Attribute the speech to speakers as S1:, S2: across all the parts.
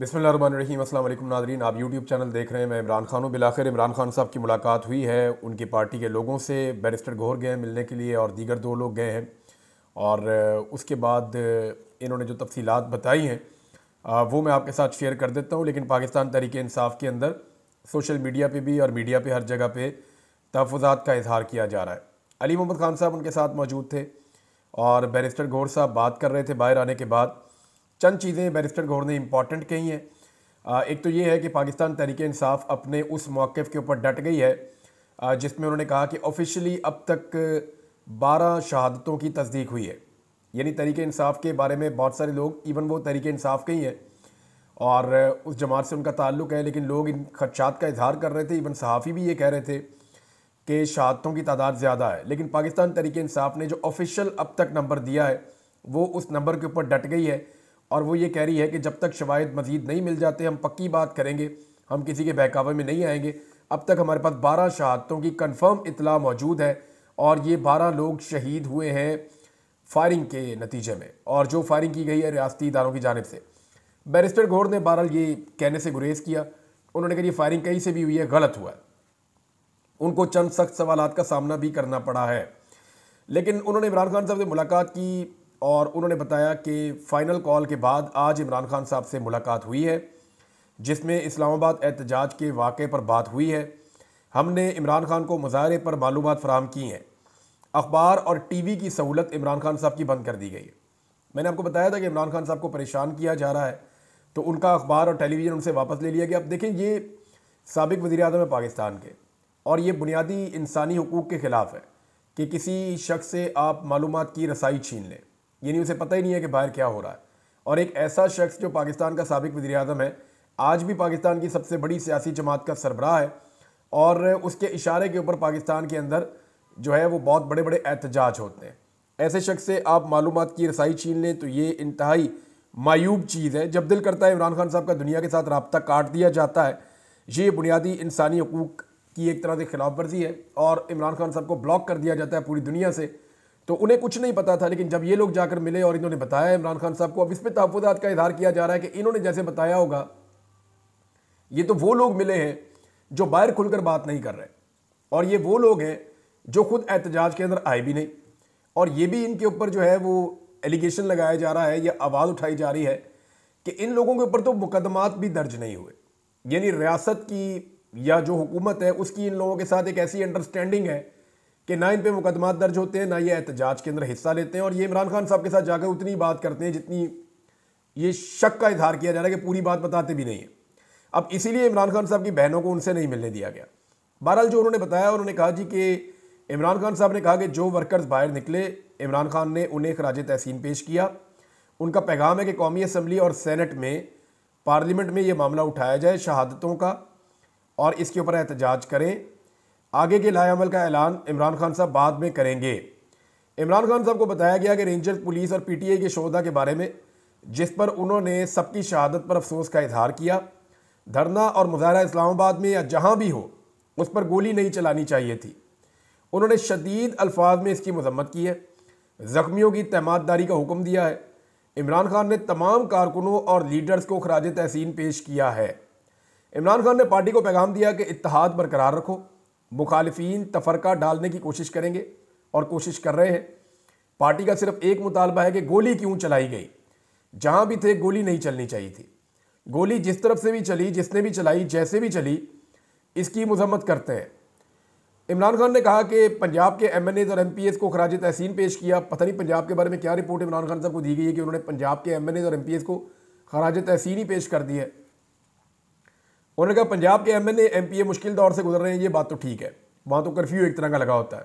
S1: बिस्मिल्लाहिर्रहमानिर्रहीम। अस्सलाम वालेकुम नाज़रीन, आप यूट्यूब चैनल देख रहे हैं। मैं इमरान खान हूँ। बिलाखिर इमरान खान साहब की मुलाकात हुई है उनकी पार्टी के लोगों से। बैरिस्टर गौहर गए मिलने के लिए और दीगर 2 लोग गए हैं और उसके बाद इन्होंने जो तफसीलात बताई हैं वो मैं आपके साथ शेयर कर देता हूँ। लेकिन पाकिस्तान तहरीक इंसाफ के अंदर सोशल मीडिया पे भी और मीडिया पे हर जगह पे तहफ़्फ़ुज़ात का इजहार किया जा रहा है। अली मोहम्मद खान साहब उनके साथ मौजूद थे और बैरिस्टर गौहर साहब बात कर रहे थे। बाहर आने के बाद चंद चीज़ें बैरिस्टर गौहर ने इंपॉर्टेंट कही हैं। एक तो ये है कि पाकिस्तान तहरीक इंसाफ अपने उस मौक़िफ़ के ऊपर डट गई है जिसमें उन्होंने कहा कि ऑफिशियली अब तक 12 शहादतों की तस्दीक हुई है। यानी तहरीक इंसाफ के बारे में बहुत सारे लोग, इवन वो तहरीक इंसाफ के ही हैं और उस जमात से उनका ताल्लुक़ है, लेकिन लोग इन खदशात का इजहार कर रहे थे। इवन सहाफ़ी भी ये कह रहे थे कि शहादतों की तादाद ज़्यादा है। लेकिन पाकिस्तान तहरीक इंसाफ ने जो ऑफिशियल अब तक नंबर दिया है वो उस नंबर के ऊपर डट गई है और वो ये कह रही है कि जब तक शवाहिद मज़ीद नहीं मिल जाते हम पक्की बात करेंगे, हम किसी के बहकावे में नहीं आएंगे। अब तक हमारे पास 12 शहादतों की कन्फर्म इतला मौजूद है और ये 12 लोग शहीद हुए हैं फायरिंग के नतीजे में, और जो फायरिंग की गई है रियासती इदारों की जानिब से। बैरिस्टर गौहर ने बहरहाल ये कहने से गुरेज किया। उन्होंने कहा ये फायरिंग कहीं से भी हुई है, गलत हुआ है। उनको चंद सख्त सवालात का सामना भी करना पड़ा है। लेकिन उन्होंने इमरान खान साहब से मुलाकात की और उन्होंने बताया कि फ़ाइनल कॉल के बाद आज इमरान खान साहब से मुलाकात हुई है जिसमें इस्लामाबाद एहतजाज के वाक़े पर बात हुई है। हमने इमरान खान को मुज़ाहरे पर मालूमात फ़राहम की हैं। अखबार और टीवी की सहूलत इमरान खान साहब की बंद कर दी गई है। मैंने आपको बताया था कि इमरान खान साहब को परेशान किया जा रहा है, तो उनका अखबार और टेलीविज़न उनसे वापस ले लिया गया। अब देखें, ये साबिक़ वज़ीर-ए-आज़म है पाकिस्तान के और ये बुनियादी इंसानी हुकूक़ के ख़िलाफ़ है कि किसी शख्स से आप मालूमात की रसाई छीन लें। यानी उसे पता ही नहीं है कि बाहर क्या हो रहा है। और एक ऐसा शख्स जो पाकिस्तान का साबिक़ वज़ीर-ए-आज़म है, आज भी पाकिस्तान की सबसे बड़ी सियासी जमात का सरबराह है और उसके इशारे के ऊपर पाकिस्तान के अंदर जो है वो बहुत बड़े बड़े एहतजाज होते हैं। ऐसे शख्स से आप मालूमात की रसाई छीन लें तो ये इंतहाई मायूब चीज़ है। जब दिल करता है इमरान खान साहब का दुनिया के साथ रब्ता काट दिया जाता है। ये बुनियादी इंसानी हुकूक़ की एक तरह से खिलाफ वर्जी है और इमरान खान साहब को ब्लॉक कर दिया जाता है पूरी दुनिया से। तो उन्हें कुछ नहीं पता था, लेकिन जब ये लोग जाकर मिले और इन्होंने बताया इमरान खान साहब को, अब इस पर तहफ़्फ़ुज़ात का इज़हार किया जा रहा है कि इन्होंने जैसे बताया होगा ये तो वो लोग मिले हैं जो बाहर खुलकर बात नहीं कर रहे और ये वो लोग हैं जो खुद एहतजाज के अंदर आए भी नहीं। और ये भी इनके ऊपर जो है वो एलिगेशन लगाया जा रहा है या आवाज़ उठाई जा रही है कि इन लोगों के ऊपर तो मुकदमात भी दर्ज नहीं हुए। यानी रियासत की या जो हुकूमत है उसकी इन लोगों के साथ एक ऐसी अंडरस्टैंडिंग है कि ना इन पे मुकदमात दर्ज होते हैं, ना ये एहतजाज के अंदर हिस्सा लेते हैं और ये इमरान खान साहब के साथ जाकर उतनी बात करते हैं जितनी ये शक का इजहार किया जा रहा है कि पूरी बात बताते भी नहीं है। अब इसीलिए इमरान खान साहब की बहनों को उनसे नहीं मिलने दिया गया। बहरहाल जो उन्होंने बताया, उन्होंने कहा जी कि इमरान खान साहब ने कहा कि जो वर्कर्स बाहर निकले, इमरान खान ने उन्हें खराज तहसीन पेश किया। उनका पैगाम है कि कौमी असम्बली और सेनेट में, पार्लियामेंट में ये मामला उठाया जाए शहादतों का और इसके ऊपर एहतजाज करें। आगे के लाएअमल का ऐलान इमरान खान साहब बाद में करेंगे। इमरान खान साहब को बताया गया कि रेंजर्स, पुलिस और पीटीआई के शोधा के बारे में जिस पर उन्होंने सबकी शहादत पर अफसोस का इजहार किया, धरना और मुजाहरा इस्लामाबाद में या जहां भी हो उस पर गोली नहीं चलानी चाहिए थी। उन्होंने शदीद अल्फाज में इसकी मजम्मत की है, ज़ख्मियों की तहमातदारी का हुक्म दिया है। इमरान खान ने तमाम कारकुनों और लीडर्स को खराज तहसीन पेश किया है। इमरान खान ने पार्टी को पैगाम दिया कि इत्तेहाद बरकरार रखो, मुखालिफिन तफरका डालने की कोशिश करेंगे और कोशिश कर रहे हैं। पार्टी का सिर्फ एक मुतालबा है कि गोली क्यों चलाई गई, जहां भी थे गोली नहीं चलनी चाहिए थी। गोली जिस तरफ से भी चली, जिसने भी चलाई, जैसे भी चली, इसकी मजम्मत करते हैं। इमरान खान ने कहा कि पंजाब के MNAs और MPs को खराज तहसीन पेश किया। पता नहीं पंजाब के बारे में क्या रिपोर्ट इमरान खान साहब को दी गई है कि उन्होंने पंजाब के MNAs और MPs को खराज तहसीन ही पेश कर दी है। उन्होंने कहा पंजाब के MNA MPA मुश्किल दौर से गुजर रहे हैं, ये बात तो ठीक है, वहाँ तो कर्फ्यू एक तरह का लगा होता है।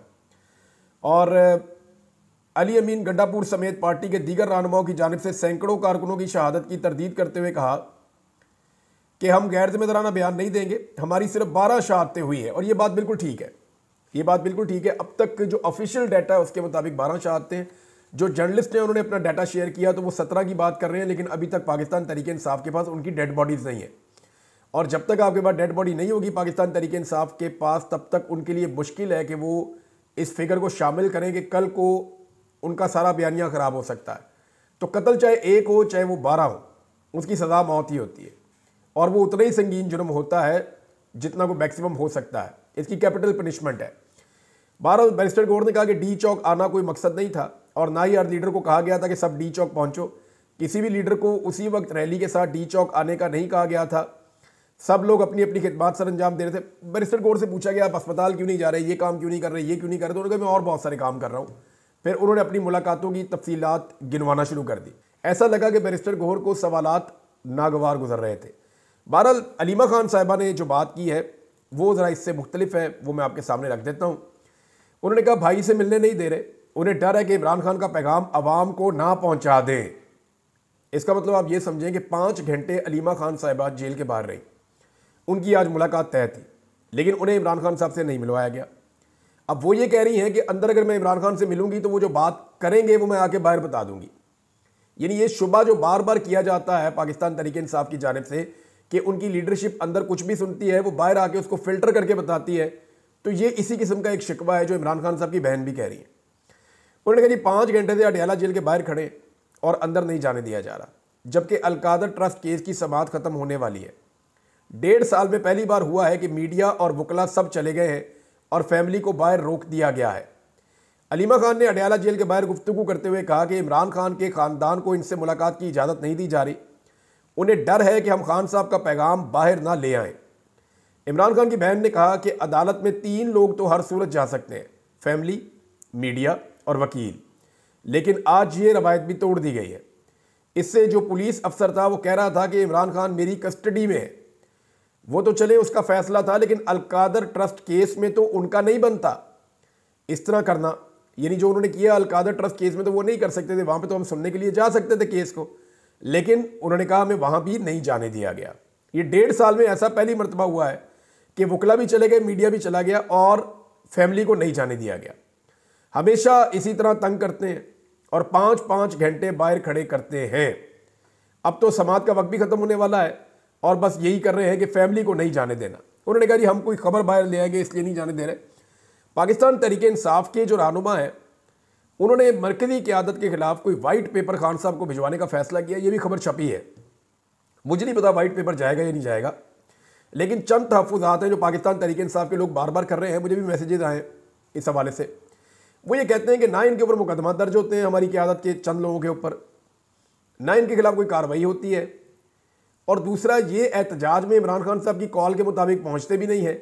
S1: और अली अमीन गड्डापुर समेत पार्टी के दीगर रहनुमाओं की जानिब से सैकड़ों कारकुनों की शहादत की तरदीद करते हुए कहा कि हम गैर जिम्मेदाराना बयान नहीं देंगे, हमारी सिर्फ 12 शहादतें हुई हैं। और ये बात बिल्कुल ठीक है, ये बात बिल्कुल ठीक है। अब तक जो ऑफिशियल डाटा है उसके मुताबिक 12 शहादतें। जो जर्नलिस्ट ने उन्होंने अपना डाटा शेयर किया तो वो 17 की बात कर रहे हैं, लेकिन अभी तक पाकिस्तान तहरीक इंसाफ के पास उनकी डेड बॉडीज़ नहीं है। और जब तक आपके पास डेड बॉडी नहीं होगी पाकिस्तान तहरीक इंसाफ के पास, तब तक उनके लिए मुश्किल है कि वो इस फिगर को शामिल करें कि कल को उनका सारा बयानिया ख़राब हो सकता है। तो कत्ल चाहे एक हो चाहे वो 12 हो, उसकी सज़ा मौत ही होती है। और वो उतना ही संगीन जुर्म होता है जितना को मैक्सिमम हो सकता है। इसकी कैपिटल पनिशमेंट है। बहरहाल बैरिस्टर गौहर ने कहा कि डी चौक आना कोई मकसद नहीं था और ना ही हर लीडर को कहा गया था कि सब डी चौक पहुंचो। किसी भी लीडर को उसी वक्त रैली के साथ डी चौक आने का नहीं कहा गया था। सब लोग अपनी अपनी खिदमत सर अंजाम दे रहे थे। बैरिस्टर गौहर से पूछा गया आप अस्पताल क्यों नहीं जा रहे, ये काम क्यों नहीं कर रहे, ये क्यों नहीं कर रहे, तो उन्होंने कहा मैं और बहुत सारे काम कर रहा हूँ। फिर उन्होंने अपनी मुलाकातों की तफसीलात गिनवाना शुरू कर दी। ऐसा लगा कि बैरिस्टर गौहर को सवालात नागवार गुजर रहे थे। बहरहाल अलीमा खान साहिबा ने जो बात की है वो ज़रा इससे मुख्तलिफ है, वो मैं आपके सामने रख देता हूँ। उन्होंने कहा भाई से मिलने नहीं दे रहे, उन्हें डर है कि इमरान खान का पैगाम अवाम को ना पहुँचा दें। इसका मतलब आप ये समझें कि 5 घंटे अलीमा खान साहिबा जेल के बाहर रही। उनकी आज मुलाकात तय थी, लेकिन उन्हें इमरान खान साहब से नहीं मिलवाया गया। अब वो ये कह रही हैं कि अंदर अगर मैं इमरान खान से मिलूंगी तो वो जो बात करेंगे वो मैं आके बाहर बता दूंगी। यानी ये शुबा जो बार बार किया जाता है पाकिस्तान तहरीक इंसाफ की जानिब से कि उनकी लीडरशिप अंदर कुछ भी सुनती है वो बाहर आके उसको फिल्टर करके बताती है, तो ये इसी किस्म का एक शिकवा है जो इमरान खान साहब की बहन भी कह रही है। उन्होंने कहा जी 5 घंटे से अडयाला जेल के बाहर खड़े और अंदर नहीं जाने दिया जा रहा, जबकि अलकादर ट्रस्ट केस की समाअत खत्म होने वाली है। 1.5 साल में पहली बार हुआ है कि मीडिया और वकला सब चले गए हैं और फैमिली को बाहर रोक दिया गया है। अलीमा खान ने अडयाला जेल के बाहर गुफ्तगू करते हुए कहा कि इमरान खान के ख़ानदान को इनसे मुलाकात की इजाज़त नहीं दी जा रही। उन्हें डर है कि हम खान साहब का पैगाम बाहर ना ले आएँ। इमरान खान की बहन ने कहा कि अदालत में 3 लोग तो हर सूरत जा सकते हैं, फैमिली, मीडिया और वकील, लेकिन आज ये रवायत भी तोड़ दी गई है। इससे जो पुलिस अफसर था वो कह रहा था कि इमरान खान मेरी कस्टडी में है। वो तो चले उसका फैसला था, लेकिन अलकादर ट्रस्ट केस में तो उनका नहीं बनता इस तरह करना। यानी जो उन्होंने किया अलकादर ट्रस्ट केस में तो वो नहीं कर सकते थे, वहाँ पे तो हम सुनने के लिए जा सकते थे केस को, लेकिन उन्होंने कहा हमें वहाँ भी नहीं जाने दिया गया। ये 1.5 साल में ऐसा पहली मरतबा हुआ है कि वकला भी चले गए, मीडिया भी चला गया और फैमिली को नहीं जाने दिया गया। हमेशा इसी तरह तंग करते हैं और 5-5 घंटे बाहर खड़े करते हैं। अब तो समाअत का वक्त भी ख़त्म होने वाला है और बस यही कर रहे हैं कि फैमिली को नहीं जाने देना। उन्होंने कहा जी हम कोई खबर बाहर ले आएंगे इसलिए नहीं जाने दे रहे। पाकिस्तान तहरीक इंसाफ के जो रहनुमा हैं उन्होंने मरकज़ी क़यादत के खिलाफ कोई वाइट पेपर खान साहब को भिजवाने का फैसला किया। ये भी खबर छपी है, मुझे नहीं पता वाइट पेपर जाएगा या नहीं जाएगा, लेकिन चंद तहफ़्फ़ुज़ात हैं जो पाकिस्तान तहरीक इंसाफ के लोग बार बार कर रहे हैं। मुझे भी मैसेजेस आए इस हवाले से। वो ये कहते हैं कि ना इनके ऊपर मुकदमा दर्ज होते हैं हमारी क़यादत के चंद लोगों के ऊपर, ना इनके खिलाफ कोई कार्रवाई होती है, और दूसरा ये एहतजाज में इमरान खान साहब की कॉल के मुताबिक पहुंचते भी नहीं है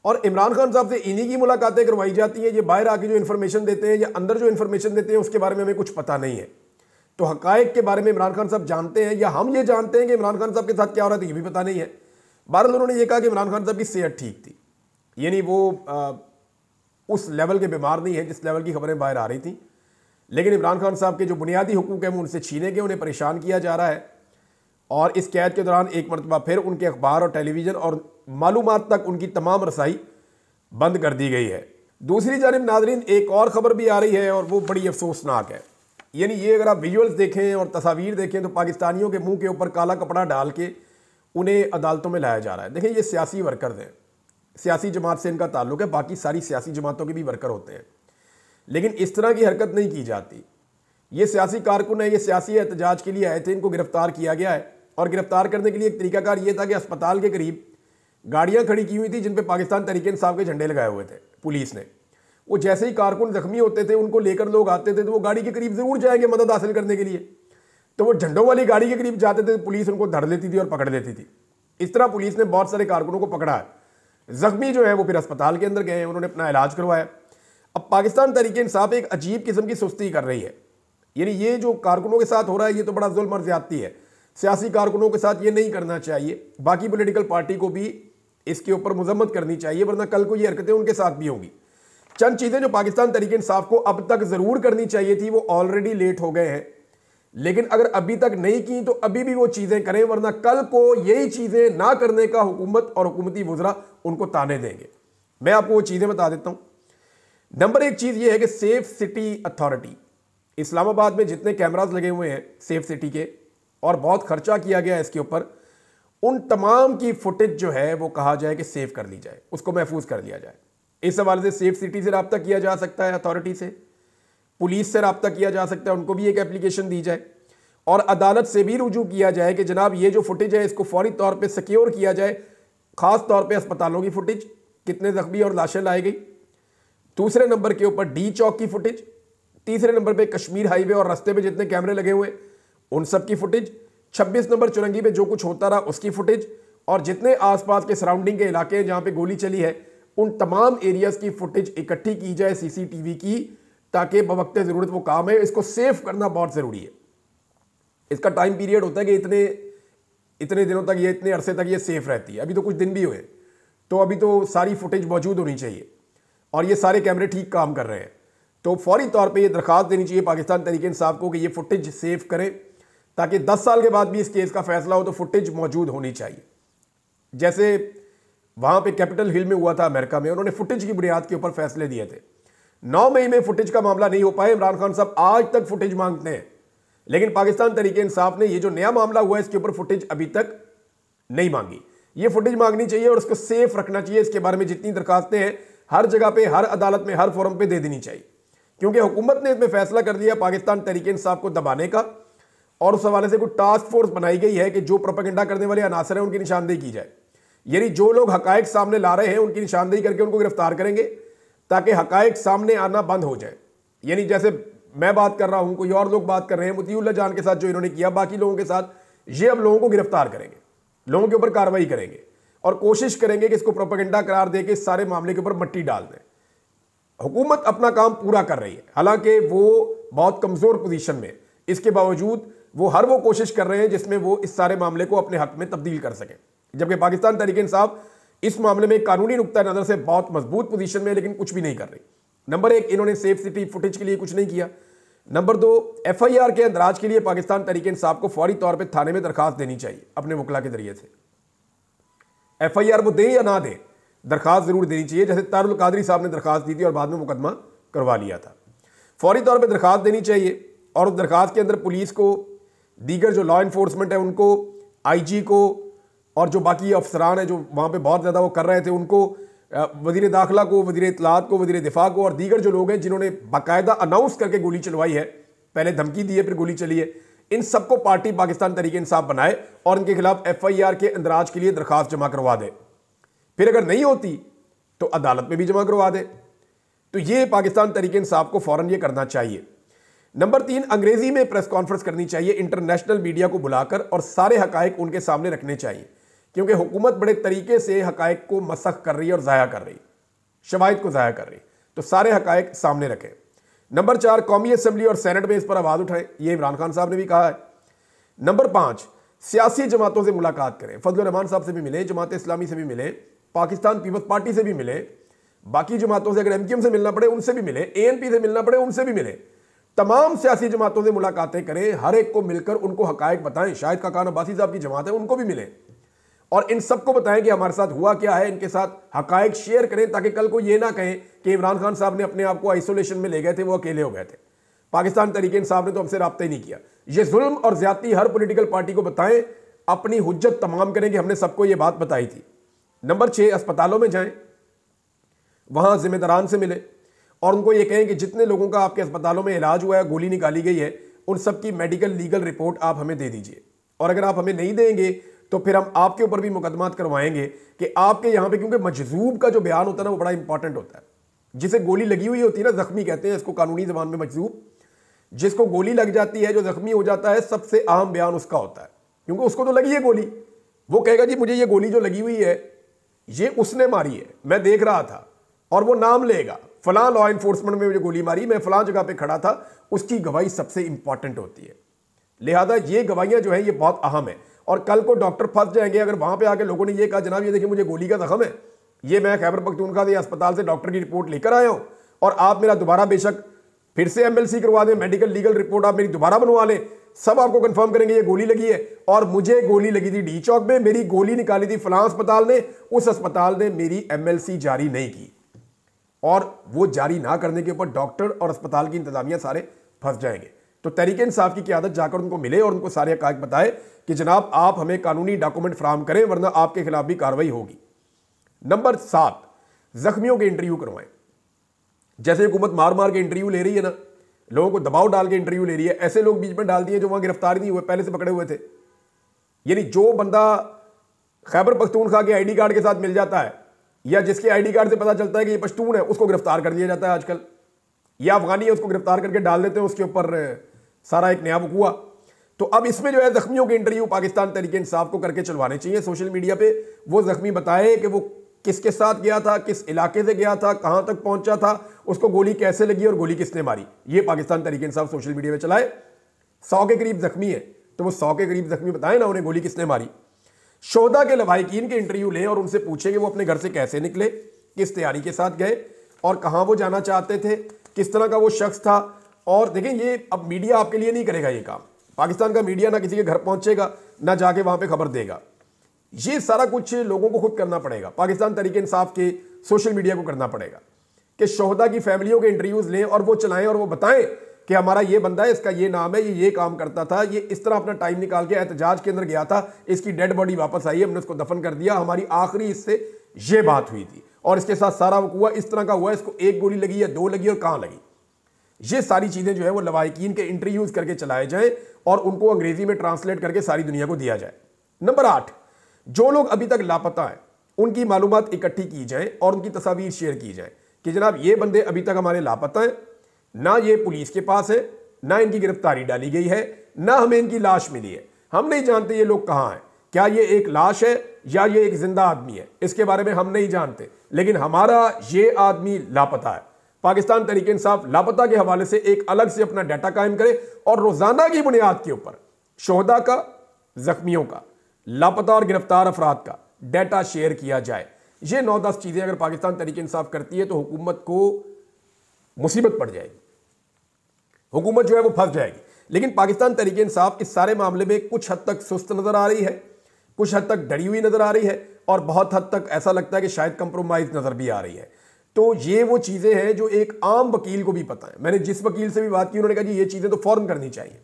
S1: और इमरान खान साहब से इन्हीं की मुलाकातें करवाई जाती हैं। ये बाहर आके जो इन्फॉर्मेशन देते हैं या अंदर जो इन्फॉर्मेशन देते हैं उसके बारे में हमें कुछ पता नहीं है। तो हकायक के बारे में इमरान खान साहब जानते हैं या हम ये जानते हैं कि इमरान खान साहब के साथ क्या हो रहा था, ये भी पता नहीं है। बहरहाल उन्होंने ये कहा कि इमरान खान साहब की सेहत ठीक थी, यानी वो उस लेवल के बीमार नहीं है जिस लेवल की खबरें बाहर आ रही थी, लेकिन इमरान खान साहब के जो बुनियादी हुकूक हैं वो उनसे छीने गए, उन्हें परेशान किया जा रहा है। और इस कैद के दौरान एक मरतबा फिर उनके अखबार और टेलीविज़न और मालूमात तक उनकी तमाम रसाई बंद कर दी गई है। दूसरी जानिब नाज़रीन एक और ख़बर भी आ रही है और वो बड़ी अफसोसनाक है। यानी ये अगर आप विजुअल्स देखें और तस्वीर देखें तो पाकिस्तानियों के मुंह के ऊपर काला कपड़ा डाल के उन्हें अदालतों में लाया जा रहा है। देखें ये सियासी वर्कर्स हैं, सियासी जमात से इनका ताल्लुक़ है, बाकी सारी सियासी जमातों के भी वर्कर होते हैं, लेकिन इस तरह की हरकत नहीं की जाती। ये सियासी कारकुन है, ये सियासी एहतजाज के लिए आए थे, इनको गिरफ्तार किया गया है और गिरफ्तार करने के लिए एक तरीकाकार ये था कि अस्पताल के करीब गाड़ियां खड़ी की हुई थी जिन पे पाकिस्तान तहरीक इंसाफ के झंडे लगाए हुए थे पुलिस ने। वो जैसे ही कारकुन जख्मी होते थे उनको लेकर लोग आते थे तो वो गाड़ी के करीब ज़रूर जाएंगे मदद हासिल करने के लिए, तो वो झंडों वाली गाड़ी के करीब जाते थे तो पुलिस उनको धर लेती थी और पकड़ लेती थी। इस तरह पुलिस ने बहुत सारे कारकुनों को पकड़ा है। जख्मी जो है वो फिर अस्पताल के अंदर गए हैं, उन्होंने अपना इलाज करवाया। अब पाकिस्तान तहरीक इंसाफ एक अजीब किस्म की सुस्ती कर रही है। यानी ये जो कारकुनों के साथ हो रहा है ये तो बड़ा जुल्म और ज़्यादती है, सियासी कारकुनों के साथ ये नहीं करना चाहिए। बाकी पॉलिटिकल पार्टी को भी इसके ऊपर मजम्मत करनी चाहिए, वरना कल को ये हरकतें उनके साथ भी होंगी। चंद चीज़ें जो पाकिस्तान तहरीक इंसाफ को अब तक ज़रूर करनी चाहिए थी वो ऑलरेडी लेट हो गए हैं, लेकिन अगर अभी तक नहीं की तो अभी भी वो चीज़ें करें, वरना कल को यही चीज़ें ना करने का हुकूमत और हुकूमती वज़रा उनको ताने देंगे। मैं आपको वो चीज़ें बता देता हूँ। नंबर 1 चीज़ ये है कि सेफ सिटी अथॉरिटी, इस्लामाबाद में जितने कैमरास लगे हुए हैं सेफ सिटी के और बहुत खर्चा किया गया है इसके ऊपर, उन तमाम की फुटेज जो है वो कहा जाए कि सेव कर ली जाए, उसको महफूज कर लिया जाए। इस हवाले से सेफ सिटी से रब्ता किया जा सकता है, अथॉरिटी से, पुलिस से रब्ता किया जा सकता है, उनको भी एक एप्लीकेशन दी जाए और अदालत से भी रुजू किया जाए कि जनाब ये जो फुटेज है इसको फौरी तौर पे सिक्योर किया जाए, खास तौर पे अस्पतालों की फुटेज, कितने जख्मी और लाशें लाई गई। दूसरे नंबर के ऊपर डी चौक की फुटेज। तीसरे नंबर पे कश्मीर हाईवे और रास्ते पे जितने कैमरे लगे हुए उन सब की फुटेज। 26 नंबर चुरंगी पे जो कुछ होता रहा उसकी फुटेज, और जितने आसपास के सराउंडिंग के इलाके हैं जहां पे गोली चली है उन तमाम एरियाज की फुटेज इकट्ठी की जाए सीसीटीवी की, ताकि बवक्त जरूरत वो काम है। इसको सेव करना बहुत जरूरी है। इसका टाइम पीरियड होता है कि इतने दिनों तक, ये इतने अरसे तक ये सेफ रहती है। अभी तो कुछ दिन भी हुए, तो अभी तो सारी फुटेज मौजूद होनी चाहिए और ये सारे कैमरे ठीक काम कर रहे हैं। तो फौरी तौर पे ये दरखास्त देनी चाहिए पाकिस्तान तहरीक इंसाफ को कि ये फुटेज सेव करें, ताकि 10 साल के बाद भी इस केस का फैसला हो तो फुटेज मौजूद होनी चाहिए। जैसे वहां पे कैपिटल हिल में हुआ था अमेरिका में, उन्होंने फुटेज की बुनियाद के ऊपर फैसले दिए थे। 9 मई में फुटेज का मामला नहीं हो पाया। इमरान खान साहब आज तक फुटेज मांगते हैं, लेकिन पाकिस्तान तहरीक इंसाफ ने ये जो नया मामला हुआ है इसके ऊपर फुटेज अभी तक नहीं मांगी। ये फुटेज मांगनी चाहिए और उसको सेफ रखना चाहिए। इसके बारे में जितनी दरखास्तें हैं हर जगह पे, हर अदालत में, हर फोरम पे दे देनी चाहिए, क्योंकि हुकूमत ने इसमें फैसला कर दिया पाकिस्तान तहरीक इंसाफ को दबाने का, और उस हवाले से कोई टास्क फोर्स बनाई गई है कि जो प्रोपेगेंडा करने वाले अनासर हैं उनकी निशानदेही की जाए। यानी जो लोग हकायक सामने ला रहे हैं उनकी निशानदेही करके उनको गिरफ्तार करेंगे, ताकि हकायक सामने आना बंद हो जाए। यानी जैसे मैं बात कर रहा हूं, कोई और लोग बात कर रहे हैं, मुतीउल्लाह जान के साथ जो इन्होंने किया, बाकी लोगों के साथ, ये अब लोगों को गिरफ्तार करेंगे, लोगों के ऊपर कार्रवाई करेंगे और कोशिश करेंगे कि इसको प्रोपेगेंडा करार देके इस सारे मामले के ऊपर मट्टी डाल दें। हुकूमत अपना काम पूरा कर रही है, हालांकि वो बहुत कमजोर पोजीशन में, इसके बावजूद वो हर वो कोशिश कर रहे हैं जिसमें वो इस सारे मामले को अपने हक में तब्दील कर सकें। जबकि पाकिस्तान तहरीक इंसाफ इस मामले में कानूनी नुक्ता नजर से बहुत मजबूत पोजीशन में, लेकिन कुछ भी नहीं कर रही। नंबर 1, इन्होंने सेफ सिटी फुटेज के लिए कुछ नहीं किया। नंबर 2, FIR के अंदराज के लिए पाकिस्तान तहरीक इंसाफ को फौरी तौर पर थाने में दरखास्त देनी चाहिए अपने वकला के जरिए से। FIR वो दें या ना दें, दरखास्त जरूर देनी चाहिए, जैसे तारुल कादरी साहब ने दरखास्त दी थी और बाद में मुकदमा करवा लिया था। फौरी तौर पर दरखास्त देनी चाहिए और उस दरखास्त के अंदर पुलिस को, दीगर जो लॉ इन्फोर्समेंट है उनको, IG को और जो बाकी अफसरान है जो वहाँ पे बहुत ज़्यादा वो कर रहे थे उनको, वज़ीर दाखिला को, वज़ीर इत्तलात को, वज़ीर दिफा को और दीगर जो लोग हैं जिन्होंने बाकायदा अनाउंस करके गोली चलवाई है, पहले धमकी दी है फिर गोली चली है, इन सबको पार्टी पाकिस्तान तहरीक इंसाफ बनाए और इनके खिलाफ FIR के अंदराज के लिए दरखास्त जमा करवा दे। फिर अगर नहीं होती तो अदालत में भी जमा करवा दे। तो ये पाकिस्तान तहरीक इंसाफ को फौरन ये करना चाहिए। नंबर 3, अंग्रेजी में प्रेस कॉन्फ्रेंस करनी चाहिए, इंटरनेशनल मीडिया को बुलाकर, और सारे हकायक उनके सामने रखने चाहिए, क्योंकि हुकूमत बड़े तरीके से हकायक को मसख कर रही है और ज़ाया कर रही, शवाहिद को ज़ाया कर रही, तो सारे हकायक सामने रखें। नंबर 4, कौमी असम्बली और सेनेट में इस पर आवाज़ उठाएं, ये इमरान खान साहब ने भी कहा है। नंबर 5, सियासी जमातों से मुलाकात करें, फजल रहमान साहब से भी मिले, जमात इस्लामी से भी मिले, पाकिस्तान पीपल्स पार्टी से भी मिले, बाकी जमातों से अगर MQM से मिलना पड़े उनसे भी मिले, ANP से मिलना पड़े उनसे भी मिले, तमाम सियासी जमातों से मुलाकातें करें, हर एक को मिलकर उनको हकायक बताएं। शाहिद खाकान अब्बासी साहब की जमात है उनको भी मिलें और इन सबको बताएं कि हमारे साथ हुआ क्या है, इनके साथ हकायक शेयर करें, ताकि कल को ये ना कहें कि इमरान खान साहब ने अपने आप को आइसोलेशन में ले गए थे, वो अकेले हो गए थे, पाकिस्तान तहरीक इंसाफ ने तो हमसे राब्ता ही नहीं किया। ये जुल्म और ज्यादती हर पॉलिटिकल पार्टी को बताएं, अपनी हुज्जत तमाम करें कि हमने सबको ये बात बताई थी। नंबर 6, अस्पतालों में जाएं, वहां जिम्मेदारान से मिले और उनको ये कहें कि जितने लोगों का आपके अस्पतालों में इलाज हुआ है, गोली निकाली गई है, उन सब की मेडिकल लीगल रिपोर्ट आप हमें दे दीजिए, और अगर आप हमें नहीं देंगे तो फिर हम आपके ऊपर भी मुकदमात करवाएंगे कि आपके यहाँ पे, क्योंकि मजजूब का जो बयान होता है ना वो बड़ा इंपॉर्टेंट होता है। जिसे गोली लगी हुई होती है ना, जख्मी कहते हैं इसको कानूनी जबान में मजजूब, जिसको गोली लग जाती है, जो जख्मी हो जाता है, सबसे अहम बयान उसका होता है, क्योंकि उसको तो लगी है गोली। वो कहेगा जी मुझे ये गोली जो लगी हुई है ये उसने मारी है, मैं देख रहा था, और वो नाम लेगा, फलां लॉ इन्फोर्समेंट में मुझे गोली मारी, मैं फलां जगह पे खड़ा था, उसकी गवाही सबसे इंपॉर्टेंट होती है। लिहाजा ये गवाहियां जो है ये बहुत अहम है। और कल को डॉक्टर फंस जाएंगे अगर वहां पे आके लोगों ने ये कहा जनाब ये देखिए मुझे गोली का जख्म है, ये मैं खैबर पख्तूनख्वा के अस्पताल से डॉक्टर की रिपोर्ट लेकर आया हूं, और आप मेरा दोबारा बेशक फिर से MLC करवा दें, मेडिकल लीगल रिपोर्ट आप मेरी दोबारा बनवा लें, सब आपको कंफर्म करेंगे ये गोली लगी है, और मुझे गोली लगी थी डी चौक में, मेरी गोली निकाली थी फलां अस्पताल ने, उस अस्पताल ने मेरी MLC जारी नहीं की, और वो जारी ना करने के ऊपर डॉक्टर और अस्पताल की इंतजामिया सारे फंस जाएंगे। तो तहरीक इंसाफ की क़यादत जाकर उनको मिले और उनको सारे हक़ाइक़ बताए कि जनाब आप हमें कानूनी डॉक्यूमेंट फराहम करें, वरना आपके खिलाफ भी कार्रवाई होगी। नंबर 7, जख्मियों के इंटरव्यू करवाएं। जैसे हुकूमत मार मार के इंटरव्यू ले रही है ना, लोगों को दबाव डाल के इंटरव्यू ले रही है, ऐसे लोग बीच में डाल दिए जो वहां गिरफ्तार नहीं हुए, पहले से पकड़े हुए थे। यानी जो बंदा खैबर पख्तूनख्वा के आईडी कार्ड के साथ मिल जाता है या जिसके आईडी कार्ड से पता चलता है कि ये पश्तून है, उसको गिरफ्तार कर दिया जाता है आजकल, या अफगानी है उसको गिरफ्तार करके डाल देते हैं, उसके ऊपर सारा एक नया हुआ। तो अब इसमें जो है जख्मियों के इंटरव्यू पाकिस्तान तहरीक इंसाफ को करके चलवाने चाहिए सोशल मीडिया पे। वो जख्मी बताए कि वो किसके साथ गया था, किस इलाके से गया था, कहां तक पहुंचा था, उसको गोली कैसे लगी और गोली किसने मारी। ये पाकिस्तान तहरीक इंसाफ सोशल मीडिया पे चलाए। 100 के करीब जख्मी है तो वो 100 के करीब जख्मी बताए ना उन्हें गोली किसने मारी। शोहदा के लवाहिकीन के इंटरव्यू लें और उनसे पूछे कि वो अपने घर से कैसे निकले, किस तैयारी के साथ गए और कहां वो जाना चाहते थे, किस तरह का वो शख्स था। और देखें, ये अब मीडिया आपके लिए नहीं करेगा ये काम। पाकिस्तान का मीडिया ना किसी के घर पहुंचेगा ना जाके वहां पे खबर देगा। ये सारा कुछ लोगों को खुद करना पड़ेगा, पाकिस्तान तहरीक इंसाफ के सोशल मीडिया को करना पड़ेगा कि शोहदा की फैमिलियों के इंटरव्यूज लें और वो चलाएं और वो बताएं कि हमारा ये बंदा है, इसका ये नाम है, ये काम करता था, ये इस तरह अपना टाइम निकाल के एहतजाज के अंदर गया था, इसकी डेड बॉडी वापस आई, हमने उसको दफन कर दिया, हमारी आखिरी इससे ये बात हुई थी और इसके साथ सारा हुआ इस तरह का हुआ, इसको 1 गोली लगी या 2 लगी और कहां लगी। ये सारी चीजें जो है वो लवाहिकीन के इंटरव्यूज करके चलाए जाएं और उनको अंग्रेजी में ट्रांसलेट करके सारी दुनिया को दिया जाए। नंबर 8, जो लोग अभी तक लापता हैं उनकी मालूमात इकट्ठी की जाए और उनकी तस्वीर शेयर की जाए कि जनाब ये बंदे अभी तक हमारे लापता हैं, ना ये पुलिस के पास है, ना इनकी गिरफ्तारी डाली गई है, ना हमें इनकी लाश मिली है, हम नहीं जानते ये लोग कहां हैं, क्या ये एक लाश है या ये एक जिंदा आदमी है, इसके बारे में हम नहीं जानते, लेकिन हमारा ये आदमी लापता है। पाकिस्तान तहरीक इंसाफ लापता के हवाले से एक अलग से अपना डाटा कायम करे और रोजाना की बुनियाद के ऊपर शोहदा का, जख्मियों का, लापता और गिरफ्तार अफराद का डाटा शेयर किया जाए। ये 9-10 चीजें अगर पाकिस्तान तहरीक इंसाफ करती है तो हुकूमत को मुसीबत पड़ जाएगी, हुकूमत जो है वो फंस जाएगी। लेकिन पाकिस्तान तहरीक इंसाफ इस सारे मामले में कुछ हद तक सुस्त नजर आ रही है, कुछ हद तक डरी हुई नजर आ रही है और बहुत हद तक ऐसा लगता है कि शायद कंप्रोमाइज नजर भी आ रही है। तो ये वो चीजें हैं जो एक आम वकील को भी पता है। मैंने जिस वकील से भी बात की उन्होंने कहा जी ये चीजें तो फौरन करनी चाहिए।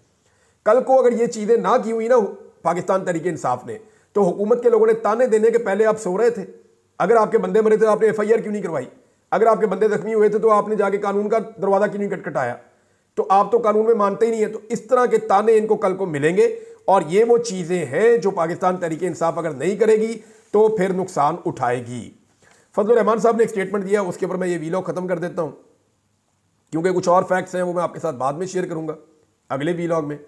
S1: कल को अगर ये चीजें ना की हुई ना पाकिस्तान तहरीक इंसाफ ने, तो हुकूमत के लोगों ने ताने देने के पहले आप सो रहे थे। अगर आपके बंदे मरे थे तो आपने FIR क्यों नहीं करवाई? अगर आपके बंदे जख्मी हुए थे तो आपने जाके कानून का दरवाजा क्यों नहीं खटखटाया? तो आप तो कानून में मानते ही नहीं है। तो इस तरह के ताने इनको कल को मिलेंगे और ये वो चीजें हैं जो पाकिस्तान तहरीक इंसाफ अगर नहीं करेगी तो फिर नुकसान उठाएगी। फजलुर रहमान साहब ने एक स्टेटमेंट दिया, उसके ऊपर मैं ये वीलॉग खत्म कर देता हूं क्योंकि कुछ और फैक्ट्स हैं वो मैं आपके साथ बाद में शेयर करूंगा अगले वीलॉग में।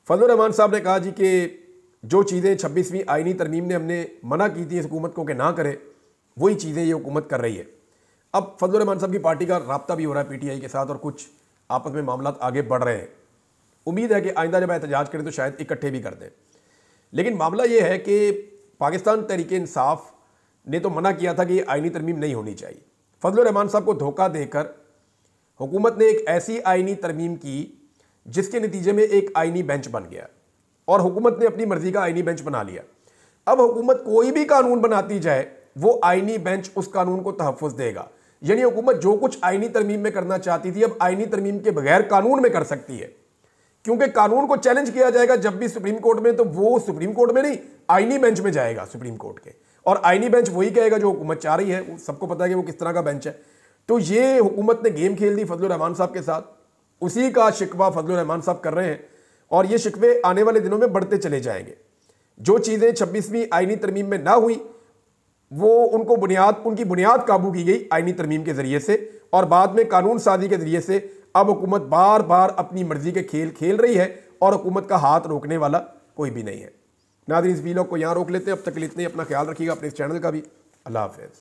S1: फजलुर रहमान साहब ने कहा जी कि जो चीज़ें 26वीं आईनी तरमीम ने हमने मना की थी इस हुकूमत को कि ना करे, वही चीज़ें ये हुकूमत कर रही है। अब फजलुर रहमान साहब की पार्टी का राब्ता भी हो रहा है PTI के साथ और कुछ आपस में मामला आगे बढ़ रहे हैं। उम्मीद है कि आइंदा जब एहतजाज करें तो शायद इकट्ठे भी कर दें। लेकिन मामला ये है कि पाकिस्तान तहरीक इंसाफ ने तो मना किया था कि ये आईनी तरमीम नहीं होनी चाहिए। फजलुर रहमान साहब को धोखा देकर हुकूमत ने एक ऐसी आईनी तरमीम की जिसके नतीजे में एक आईनी बेंच बन गया और हुकूमत ने अपनी मर्जी का आईनी बेंच बना लिया। अब हुकूमत कोई भी कानून बनाती जाए वो आईनी बेंच उस कानून को तहफ़्फ़ुज़ देगा। यानी हुकूमत जो कुछ आईनी तरमीम में करना चाहती थी अब आईनी तरमीम के बगैर कानून में कर सकती है, क्योंकि कानून को चैलेंज किया जाएगा जब भी सुप्रीम कोर्ट में, तो वो सुप्रीम कोर्ट में नहीं आईनी बेंच में जाएगा सुप्रीम कोर्ट के, और आईनी बेंच वही कहेगा जो हुकूमत चाह रही है। सबको पता है कि वो किस तरह का बेंच है। तो ये हुकूमत ने गेम खेल दी फजलुर रहमान साहब के साथ, उसी का शिकवा फजलुर रहमान साहब कर रहे हैं और ये शिकवे आने वाले दिनों में बढ़ते चले जाएंगे। जो चीज़ें 26वीं आईनी तरमीम में ना हुई वो उनकी बुनियाद काबू की गई आईनी तरमीम के जरिए से और बाद में कानून साजी के जरिए से। अब हुकूमत बार बार अपनी मर्जी के खेल खेल रही है और हुकूमत का हाथ रोकने वाला कोई भी नहीं है। नाज़रीन, इस वीलॉग को यहाँ रोक लेते हैं। अब तक के लिए इतना ही। अपना ख्याल रखिएगा, अपने इस चैनल का भी। अल्लाह हाफ़िज़।